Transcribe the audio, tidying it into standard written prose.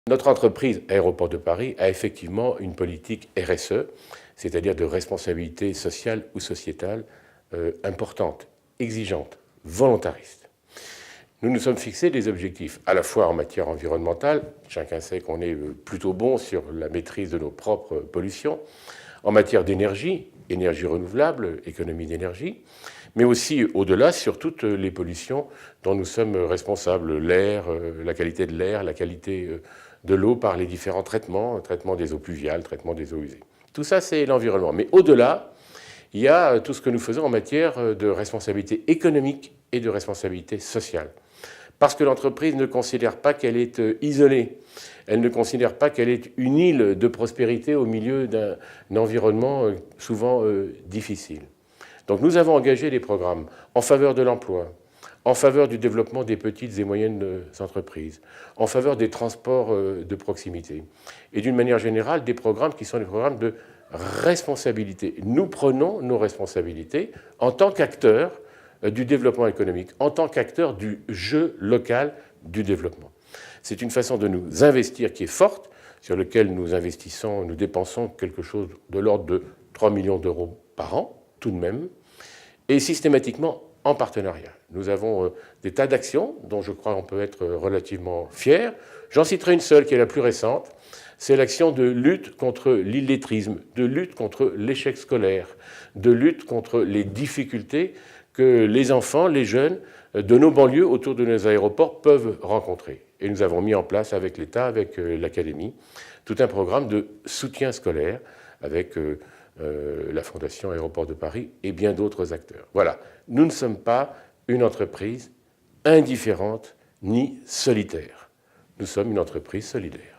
Notre entreprise Aéroports de Paris a effectivement une politique RSE, c'est-à-dire de responsabilité sociale ou sociétale importante, exigeante, volontariste. Nous nous sommes fixés des objectifs à la fois en matière environnementale, chacun sait qu'on est plutôt bon sur la maîtrise de nos propres pollutions, en matière d'énergie, énergie renouvelable, économie d'énergie, mais aussi au-delà sur toutes les pollutions dont nous sommes responsables, l'air, la qualité de l'air, la qualité de l'eau par les différents traitements, traitement des eaux pluviales, traitement des eaux usées. Tout ça, c'est l'environnement. Mais au-delà, il y a tout ce que nous faisons en matière de responsabilité économique et de responsabilité sociale. Parce que l'entreprise ne considère pas qu'elle est isolée, elle ne considère pas qu'elle est une île de prospérité au milieu d'un environnement souvent difficile. Donc nous avons engagé des programmes en faveur de l'emploi, en faveur du développement des petites et moyennes entreprises, en faveur des transports de proximité, et d'une manière générale des programmes qui sont des programmes de responsabilité. Nous prenons nos responsabilités en tant qu'acteurs du développement économique, en tant qu'acteurs du jeu local du développement. C'est une façon de nous investir qui est forte, sur laquelle nous investissons, nous dépensons quelque chose de l'ordre de 3 millions d'euros par an, tout de même, et systématiquement en partenariat. Nous avons des tas d'actions dont je crois qu'on peut être relativement fiers. J'en citerai une seule qui est la plus récente, c'est l'action de lutte contre l'illettrisme, de lutte contre l'échec scolaire, de lutte contre les difficultés que les enfants, les jeunes de nos banlieues autour de nos aéroports peuvent rencontrer. Et nous avons mis en place avec l'État, avec l'Académie, tout un programme de soutien scolaire avec la Fondation Aéroports de Paris et bien d'autres acteurs. Voilà, nous ne sommes pas une entreprise indifférente ni solitaire. Nous sommes une entreprise solidaire.